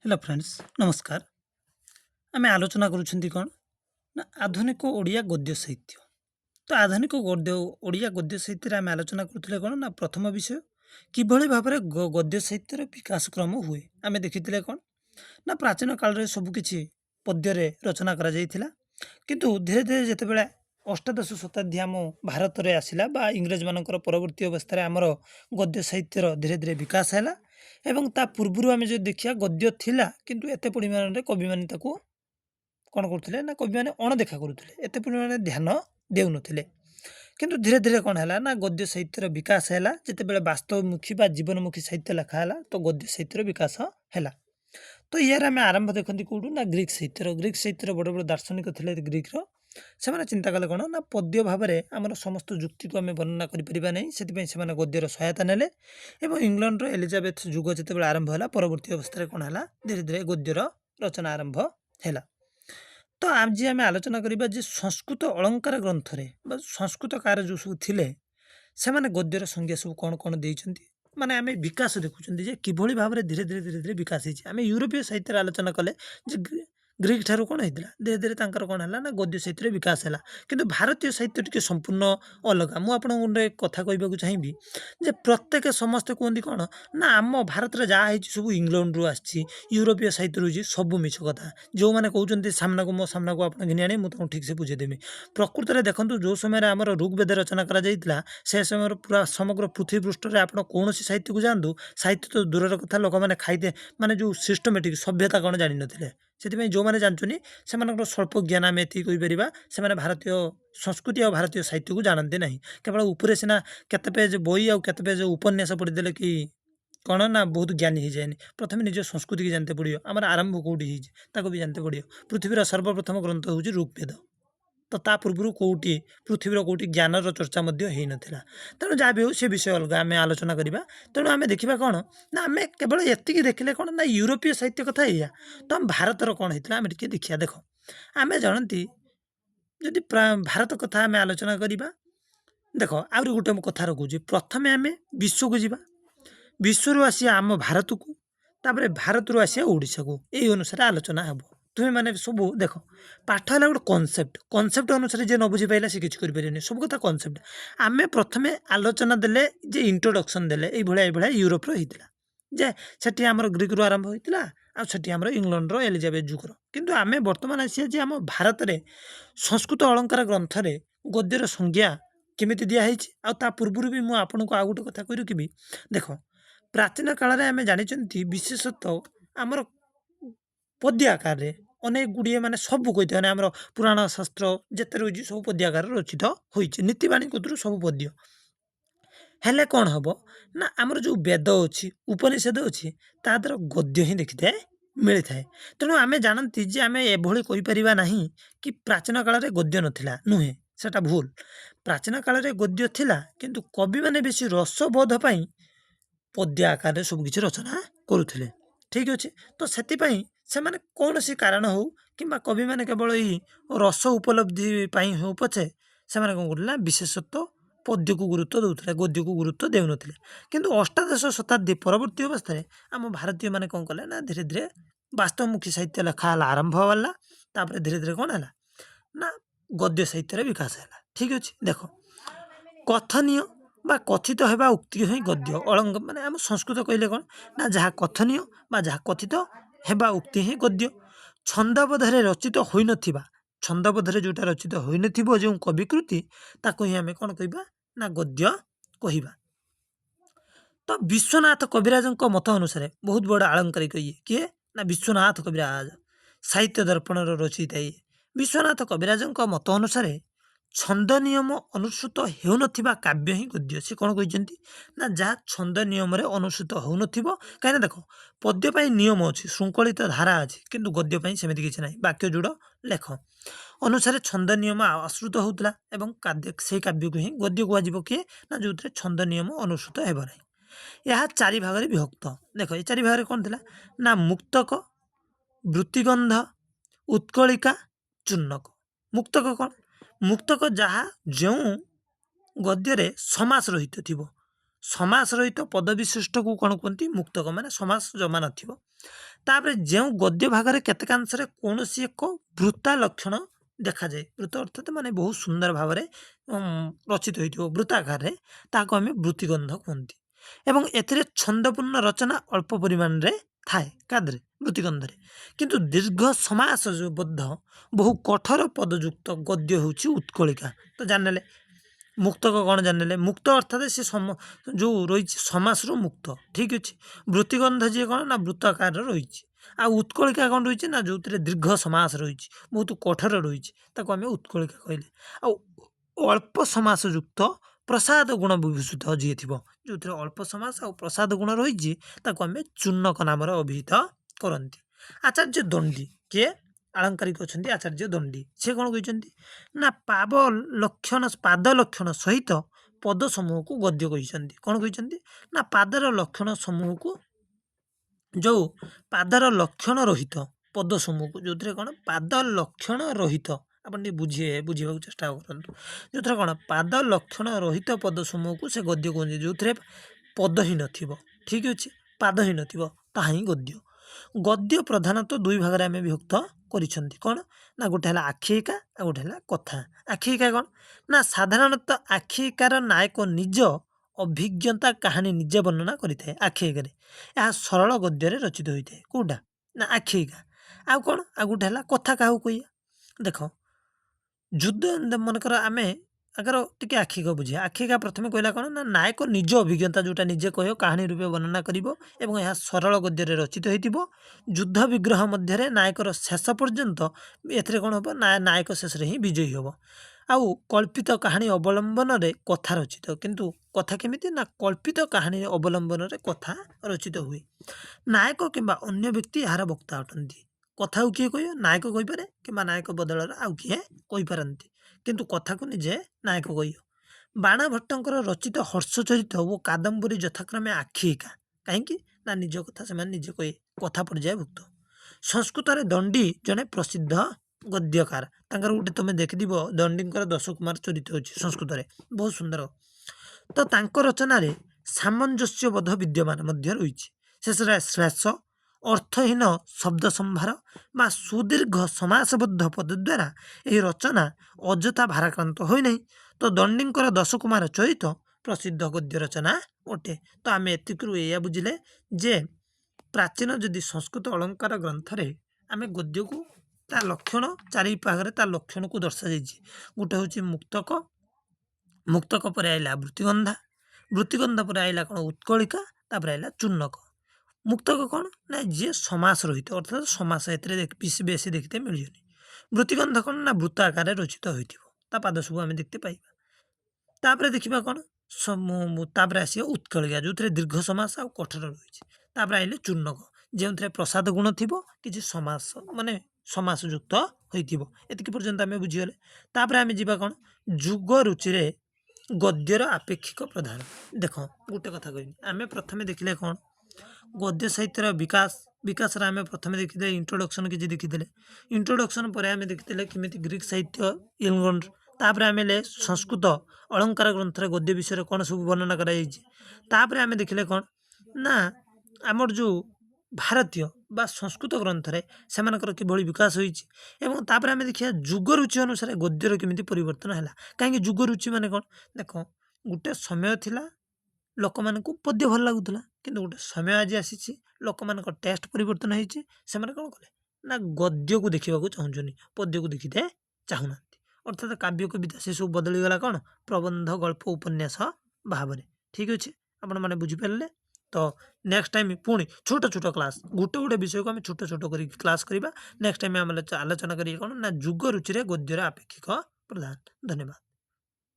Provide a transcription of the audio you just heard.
Hello friends नमस्कार। आम आलोचना करुँच कौन ना आधुनिक ओडिया गद्य साहित्य। तो आधुनिक गद्य ओडिया गद्य साहित्य आम आलोचना करुले कौन ना प्रथम विषय किभली भाव में गद्य साहित्यर विकास क्रम हुए आम देखी कौन ना प्राचीन काल में सबकि पद्य रचना करा जायथिला। किंतु धीरे धीरे जितेबाला अष्टादश शताब्दी आम भारत में आसला बा इंग्रेज मान परवर्ती अवस्था आमर गद्य साहित्यर धीरे धीरे विकास है एवं ता पूर्व आम जो देखिया गद्य थिला किंतु एते परिमाण रे कवि माने ताको कौन करथिले ना कवि माने अणदेखा करुथिले एते परिमाण रे ध्यान देउनथिले। किंतु धीरे धीरे कौन है ना गद्य साहित्यर विकास है जितेबाला वास्तवमुखी बा जीवनमुखी साहित्य लिखा है तो गद्य साहित्यर विकास है। तो यार आम आरंभ देखते कौटू ना ग्रीक साहित्यर बड़ बड़ दार्शनिक थे ग्रीक्र से चिंता कले कौन ना पद्य भाव में आम समस्त जुक्ति को आम वर्णना करें से गद्यर सहायता नेले एवं इंग्लैंड एलिजाबेथ जुग जिते आरंभ है परवर्ती अवस्था कौन है धीरे धीरे गद्यर रचना आरंभ है। तो आज आम आलोचना करवा संस्कृत अलंकार ग्रंथ संस्कृतकार जो सब थे से गद्यर संज्ञा सब कौन कौन देते माने आम विकास देखुं किभली भाव में धीरे धीरे धीरे धीरे विकास होम यूरोपीय साहित्य आलोचना कले ग्रीक ठार कौन होता धीरे धीरे कौन है ना गद्य साहित्य विकास है। किंतु भारतीय साहित्य टी संपूर्ण अलग मुझे कथा कहवाक चाहिए जे प्रत्येक समस्ते कहते कौन ना आम भारत में जहाँ सब इंग्लैंड रु आसी यूरोपीय साहित्य रही सब मिछ कथा जो मैंने कहते सामना को मो सामना को आप घिनी आने मुझे ठीक से बुझेदेवी। प्रकृत में देखो जो समय आम ऋग्वेद रचना करा से समय पूरा समग्र पृथ्वी पृष्ठ में आप कौन साहित्य को जातु साहित्य तो दूर कथा लोक मैंने खाई माने जो सिस्टमेटिक सभ्यता कौन जान नी से जो मैंने जानते से स्वल्प ज्ञान आम एतिपर से भारतीय संस्कृति और भारतीय साहित्य को जानते ना केवल उपरे सीना केते पेज बही आउ केते पेज उपन्यास पढ़ीदे कि कौन ना बहुत ज्ञानी हो जाए। प्रथम निज संस्कृति की जानते पड़ो आम आरंभ कौटी भी जानते पड़ो। पृथ्वीर सर्वप्रथम ग्रंथ हूँ ऋग्वेद तो ता पूर्व कौटी पृथ्वीर कौटी ज्ञानर चर्चा हो नाला तेणु जहाँ भी हो से विषय अलग आम आलोचना करवा। तेणु आम देखा कौन ना आम केवल एति देखले कौन ना यूरोपीय साहित्य कथा या तो आम भारतर कौन होता आम टे देखिया देख आम जानती जदि भारत कथा आम आलोचना करवा देख आहरी गोटे कथा रखुची प्रथमे आम विश्व को जीवा विश्व आसिया आम भारत को तापर भारत रू आसिया ओडिशा को यही अनुसार आलोचना हम तुम्हें माने सब देख पाठ है गोटे कनसेप्ट अनुसार जे न बुझी पाला सी किसी करें सब कथा कनसेप्ट आम प्रथमे आलोचना देले जे इंट्रोडक्शन देले ये यूरोप होता जे सेठी आमर ग्रीक रू आरंभ होता आठी आम इंग्लैंड एलिजाबेथ जुगर किंतु आम बर्तमान आसिया जे आम भारत में संस्कृत अलंकार ग्रंथ गद्यर संज्ञा केमिति दिखाई आ पूर्व भी मुझे आपको आउ गोटे कथा कही रखी देख प्राचीन काल में आम जानी विशेषतः आमर पद्य आकार अनेक गुड़िए माने सब कहते हैं आम पुराण शास्त्र जिते रही सब पद्य आकार रचित होती नीतिवाणी कतरू सब पद्य हेले कौन हम ना आमर जो वेद अच्छी उपनिषद अच्छी तादर गद्य ही देखी थाए मिलता है। तेणु आम जानती जे आम एभली कहीपर ना कि प्राचीन काल में गद्य नाला नुहे सेटा भूल प्राचीन काल में गद्य थिला किंतु कवि माने बेसी रसबोध पाई पद्य आकार सबकि रचना करुले ठीक अच्छे। तो से कौन सी कारण हो कि कवि मैंने केवल यही रस उपलब्धि हो पछे से कौन कर विशेषतः पद्य को गुरुत्व दूसरे गद्य को गुरुत्व देन किंतु अष्टादश शताब्दी परवर्ती अवस्था आम भारतीय मैंने कौन कले ना धीरे धीरे वास्तवमुखी साहित्य लिखा आरंभ वाला तापर धीरे धीरे कौन है ना गद्य साहित्य विकास है ठीक अच्छे। देख कथनीय बा कथित होगा उक्ति ही गद्य अलंग माने आम संस्कृत कहले कौन ना जहाँ कथनीय बा जहाँ कथित हेबा उक्ति ही गद्य छंदबोधरे रचित होई नथिबा छंदबोधरे जोटा रचित होई नथिबो जो कविकृति ताको ही आमे कौन कहबा ना गद्य कहबा। तो विश्वनाथ कविराज मत अनुसार बहुत बड़ा आलंकारिक ये किए ना विश्वनाथ कविराज साहित्य दर्पण रचयिता ये विश्वनाथ कविराज मत अनुसार छंद नियम अनुसृत हो काव्य ही गद्य से कौन कहते ना जहाँ छंद नियम अनुसृत हो कहीं देख पद्य नियम अच्छी श्रृंखलित धारा अच्छी किंतु गद्य सेमती किसी ना वाक्य जोड़ लेख अनुसार छंद नियम आश्रित होता एवं से काव्य को ही गद्य कह किए ना जो छंद नियम अनुसृत हेब ना यह चारि भाग विभक्त। देख ये चारि भाग कौन थी ना मुक्तक वृत्तिगंध उत्कलिका चूर्णक। मुक्तक कौन मुक्तक जहाँ जो गद्य समास रहित थी समास रहित पद विशिष्ट को कौन कहती मुक्तक माने समास जमा न ତାପରେ ଯେଉଁ ଗଦ୍ୟ ଭାଗରେ କେତେକାଂଶରେ କୌଣସି ଏକ ବୃତ୍ତା ଲକ୍ଷଣ ଦେଖାଯାଏ, ବୃତ୍ତ ଅର୍ଥାତ୍ ମାନେ ବହୁତ ସୁନ୍ଦର ଭାବରେ ରଚିତ ହୋଇଥିବ ବୃତ୍ତ ଆକାରରେ, ତାହାକୁ ଆମେ ବୃତ୍ତିଗନ୍ଧ କୁହନ୍ତି। ଏବଂ ଏଥିରେ ଛନ୍ଦପୂର୍ଣ୍ଣ ରଚନା ଅଳ୍ପ ପରିମାଣରେ ଥାଏ କାଦେରେ ବୃତ୍ତିଗନ୍ଧରେ, କିନ୍ତୁ ଦୀର୍ଘ ସମାସବଦ୍ଧ ବହୁ କଠୋର ପଦଯୁକ୍ତ ଗଦ୍ୟ ହେଉଛି ଉତ୍କଳିକା। ତ ଜାଣିନେଲେ ମୁକ୍ତକ କ'ଣ ଜାଣିନେଲେ, ମୁକ୍ତ ଅର୍ଥାତ୍ ସେ ଯେଉଁ ରହିଛି ସମାସରୁ ମୁକ୍ତ, ଠିକ୍ ଅଛି। ବୃତ୍ତିଗନ୍ଧ ଯିଏ କ'ଣ ନା ବୃତ୍ତ ଆକାରରେ ରହିଛି, ଆଉ ଉତ୍କଳିକା କ'ଣ ରହିଛି ନା ଯେଉଁଥିରେ ଦୀର୍ଘ ସମାସ ରହିଛି, ବହୁତ କଠୋର ରହିଛି, ତାକୁ ଆମେ ଉତ୍କଳିକା କହିଲେ। ଆଉ ଅଳ୍ପ ସମାସ ଯୁକ୍ତ ପ୍ରସାଦ ଗୁଣ ବିଭୂଷିତ ଯିଏ ଥିବ, ଯେଉଁଥିରେ ଅଳ୍ପ ସମାସ ଆଉ ପ୍ରସାଦ ଗୁଣ ରହିଛି, ତାକୁ ଆମେ ଚୂର୍ଣ୍ଣକ ନାମରେ ଅଭିହିତ କରନ୍ତି। ଆଚାର୍ଯ୍ୟ ଦଣ୍ଡୀ କିଏ ଆଳଙ୍କାରିକ ଅଛନ୍ତି ଆଚାର୍ଯ୍ୟ ଦଣ୍ଡୀ, ସେ କ'ଣ କହିଛନ୍ତି ନା ପାଦ ଲକ୍ଷଣ ସହିତ ପଦ ସମୂହକୁ ଗଦ୍ୟ କହିଛନ୍ତି। କ'ଣ କହିଛନ୍ତି ନା ପାଦର ଲକ୍ଷଣ ସମୂହକୁ, ଯେଉଁ ପାଦର ଲକ୍ଷଣ ରହିତ ପଦ ସମୂହକୁ, ଯେଉଁଥିରେ କ'ଣ ପାଦ ଲକ୍ଷଣ ରହିତ, ଆପଣ ଟିକେ ବୁଝିବାକୁ ଚେଷ୍ଟା କରନ୍ତୁ, ଯେଉଁଥିରେ କ'ଣ ପାଦ ଲକ୍ଷଣ ରହିତ ପଦ ସମୂହକୁ ସେ ଗଦ୍ୟ କୁହନ୍ତି, ଯେଉଁଥିରେ ପଦ ହିଁ ନଥିବ, ଠିକ୍ ଅଛି, ପାଦ ହିଁ ନଥିବ, ତାହା ହିଁ ଗଦ୍ୟ। ଗଦ୍ୟ ପ୍ରଧାନତଃ ଦୁଇ ଭାଗରେ ଆମେ ବିଭକ୍ତ କରିଛନ୍ତି। କ'ଣ ନା ଗୋଟେ ହେଲା ଆଖ୍ୟାୟିକା ଆଉ ଗୋଟେ ହେଲା କଥା। ଆଖ୍ୟାୟିକା କ'ଣ ନା ସାଧାରଣତଃ ଆଖ୍ୟାୟିକାର ନାୟକ ନିଜ ଅଭିଜ୍ଞତା କାହାଣୀ ନିଜେ ବର୍ଣ୍ଣନା କରିଥାଏ। ଆଖ୍ୟାୟିକାରେ ଏହା ସରଳ ଗଦ୍ୟରେ ରଚିତ ହୋଇଥାଏ। କେଉଁଟା ନା ଆଖ୍ୟାୟିକା। ଆଉ କ'ଣ ଆଉ ଗୋଟେ ହେଲା କଥା। କାହାକୁ କହିବା, ଦେଖ ଯୁଦ୍ଧ ମନେକର ଆମେ ଆଗର ଟିକେ ଆଖ୍ୟାୟିକା ବୁଝିବା। ଆଖ୍ୟାୟିକା ପ୍ରଥମେ କହିଲା କ'ଣ ନା ନାୟକ ନିଜ ଅଭିଜ୍ଞତା ଯେଉଁଟା ନିଜେ କହିବ କାହାଣୀ ରୂପେ ବର୍ଣ୍ଣନା କରିବ ଏବଂ ଏହା ସରଳ ଗଦ୍ୟରେ ରଚିତ ହୋଇଥିବ। ଯୁଦ୍ଧ ବିଗ୍ରହ ମଧ୍ୟରେ ନାୟକର ଶେଷ ପର୍ଯ୍ୟନ୍ତ ଏଥିରେ କ'ଣ ହେବ ନା ନାୟକ ଶେଷରେ ହିଁ ବିଜୟୀ ହେବ। ଆଉ କଳ୍ପିତ କାହାଣୀ ଅବଲମ୍ବନରେ କଥା ରଚିତ, କିନ୍ତୁ କଥା କେମିତି ନା କଳ୍ପିତ କାହାଣୀ ଅବଲମ୍ବନରେ କଥା ରଚିତ ହୁଏ। ନାୟକ କିମ୍ବା ଅନ୍ୟ ବ୍ୟକ୍ତି ଏହାର ବକ୍ତା ଅଟନ୍ତି। କଥାକୁ କିଏ କହିବ, ନାୟକ କହିପାରେ କିମ୍ବା ନାୟକ ବଦଳରେ ଆଉ କିଏ କହିପାରନ୍ତି, କିନ୍ତୁ କଥାକୁ ନିଜେ ନାୟକ କହିବ। ବାଣଭଟ୍ଟଙ୍କର ରଚିତ ହର୍ଷଚରିତ ଓ କାଦମ୍ବରୀ ଯଥାକ୍ରମେ ଆଖ୍ୟାୟିକା, କାହିଁକି ନା ନିଜ କଥା ସେମାନେ ନିଜେ କହେ, କଥା ପର୍ଯ୍ୟାୟଭୁକ୍ତ। ସଂସ୍କୃତରେ ଦଣ୍ଡୀ ଜଣେ ପ୍ରସିଦ୍ଧ ଗଦ୍ୟକାର, ତାଙ୍କର ଗୋଟେ ତୁମେ ଦେଖିଥିବ ଦଣ୍ଡୀଙ୍କର ଦଶକୁମାର ଚରିତ୍ର ଅଛି ସଂସ୍କୃତରେ, ବହୁତ ସୁନ୍ଦର। ତ ତାଙ୍କ ରଚନାରେ ସାମଞ୍ଜସ୍ୟବୋଧ ବିଦ୍ୟମାନ ମଧ୍ୟ ରହିଛି। ଶେଷରେ ଶ୍ଲେଷ ଅର୍ଥହୀନ ଶବ୍ଦ ସମ୍ଭାର ବା ସୁଦୀର୍ଘ ସମାସବଦ୍ଧ ପଦ ଦ୍ୱାରା ଏହି ରଚନା ଅଯଥା ଭାରାକ୍ରାନ୍ତ ହୋଇନାହିଁ। ତ ଦଣ୍ଡୀଙ୍କର ଦଶକୁମାର ଚରିତ ପ୍ରସିଦ୍ଧ ଗଦ୍ୟ ରଚନା ଅଟେ। ତ ଆମେ ଏତିକିରୁ ଏଇଆ ବୁଝିଲେ ଯେ ପ୍ରାଚୀନ ଯଦି ସଂସ୍କୃତ ଅଳଙ୍କାର ଗ୍ରନ୍ଥରେ ଆମେ ଗଦ୍ୟକୁ ତା ଲକ୍ଷଣ ଚାରି ଭାଗରେ ତା ଲକ୍ଷଣକୁ ଦର୍ଶାଯାଇଛି। ଗୋଟେ ହେଉଛି ମୁକ୍ତକ, ମୁକ୍ତକ ପରେ ଆଇଲା ବୃତ୍ତିଗନ୍ଧା, ବୃତ୍ତିଗନ୍ଧା ପରେ ଆଇଲା କ'ଣ ଉତ୍କଳିକା, ତାପରେ ଆଇଲା ଚୂର୍ଣ୍ଣକ। ମୁକ୍ତକ କ'ଣ ନା ଯିଏ ସମାସ ରହିତ, ଅର୍ଥାତ୍ ସମାସ ଏଥିରେ ବେଶୀ ଦେଖିତେ ମିଳିବନି। ବୃତ୍ତିଗନ୍ଧ କ'ଣ ନା ବୃତ୍ତ ଆକାରରେ ରଚିତ ହୋଇଥିବ, ତା ପାଦ ସବୁ ଆମେ ଦେଖିତେ ପାଇବା। ତାପରେ ଦେଖିବା କ'ଣ ତାପରେ ଆସିବ ଉତ୍କଳିକା, ଯେଉଁଥିରେ ଦୀର୍ଘ ସମାସ ଆଉ କଠୋର ରହିଛି। ତାପରେ ଆଇଲେ ଚୂର୍ଣ୍ଣକ, ଯେଉଁଥିରେ ପ୍ରସାଦ ଗୁଣ ଥିବ, କିଛି ସମାସ ମାନେ ସମାସ ଯୁକ୍ତ ହୋଇଥିବ। ଏତିକି ପର୍ଯ୍ୟନ୍ତ ଆମେ ବୁଝିଗଲେ। ତାପରେ ଆମେ ଯିବା କ'ଣ ଯୁଗ ରୁଚିରେ ଗଦ୍ୟର ଆପେକ୍ଷିକ ପ୍ରଧାନ। ଦେଖ ଗୋଟେ କଥା କହିବି, ଆମେ ପ୍ରଥମେ ଦେଖିଲେ କ'ଣ ଗଦ୍ୟ ସାହିତ୍ୟର ବିକାଶରେ ଆମେ ପ୍ରଥମେ ଦେଖିଥିଲେ ଇଣ୍ଟ୍ରୋଡକ୍ସନ୍ କିଛି ଦେଖିଥିଲେ। ଇଣ୍ଟ୍ରୋଡକ୍ସନ୍ ପରେ ଆମେ ଦେଖିଥିଲେ କେମିତି ଗ୍ରୀକ୍ ସାହିତ୍ୟ ଇଂଲଣ୍ଡ, ତାପରେ ଆମେ ସଂସ୍କୃତ ଅଳଙ୍କାର ଗ୍ରନ୍ଥରେ ଗଦ୍ୟ ବିଷୟରେ କ'ଣ ସବୁ ବର୍ଣ୍ଣନା କରାଯାଇଛି। ତାପରେ ଆମେ ଦେଖିଲେ କ'ଣ ନା ଆମର ଯେଉଁ ଭାରତୀୟ ବା ସଂସ୍କୃତ ଗ୍ରନ୍ଥରେ ସେମାନଙ୍କର କିଭଳି ବିକାଶ ହୋଇଛି, ଏବଂ ତାପରେ ଆମେ ଦେଖିବା ଯୁଗ ରୁଚି ଅନୁସାରେ ଗଦ୍ୟର କେମିତି ପରିବର୍ତ୍ତନ ହେଲା। କାହିଁକି ଯୁଗ ରୁଚି ମାନେ କ'ଣ, ଦେଖ ଗୋଟେ ସମୟ ଥିଲା ଲୋକମାନଙ୍କୁ ପଦ୍ୟ ଭଲ ଲାଗୁଥିଲା, କିନ୍ତୁ ଗୋଟେ ସମୟ ଆଜି ଆସିଛି ଲୋକମାନଙ୍କ ଟେଷ୍ଟ ପରିବର୍ତ୍ତନ ହେଇଛି, ସେମାନେ କ'ଣ କଲେ ନା ଗଦ୍ୟକୁ ଦେଖିବାକୁ ଚାହୁଁଛନ୍ତି, ପଦ୍ୟକୁ ଦେଖିତେ ଚାହୁଁନାହାନ୍ତି। ଅର୍ଥାତ୍ କାବ୍ୟ କବିତା ସେସବୁ ବଦଳିଗଲା କ'ଣ ପ୍ରବନ୍ଧ ଗଳ୍ପ ଉପନ୍ୟାସ ଭାବରେ। ଠିକ୍ ଅଛି, ଆପଣମାନେ ବୁଝିପାରିଲେ। ତ ନେକ୍ସଟ ଟାଇମ୍ ପୁଣି ଛୋଟ ଛୋଟ କ୍ଲାସ୍, ଗୋଟେ ବିଷୟକୁ ଆମେ ଛୋଟ ଛୋଟ କରିକି କ୍ଲାସ୍ କରିବା। ନେକ୍ସଟ ଟାଇମ୍ ଆମେ ଆଲୋଚନା କରିବା କ'ଣ ନା ଯୁଗ ରୁଚିରେ ଗଦ୍ୟର ଆପେକ୍ଷିକ ପ୍ରଧାନ। ଧନ୍ୟବାଦ।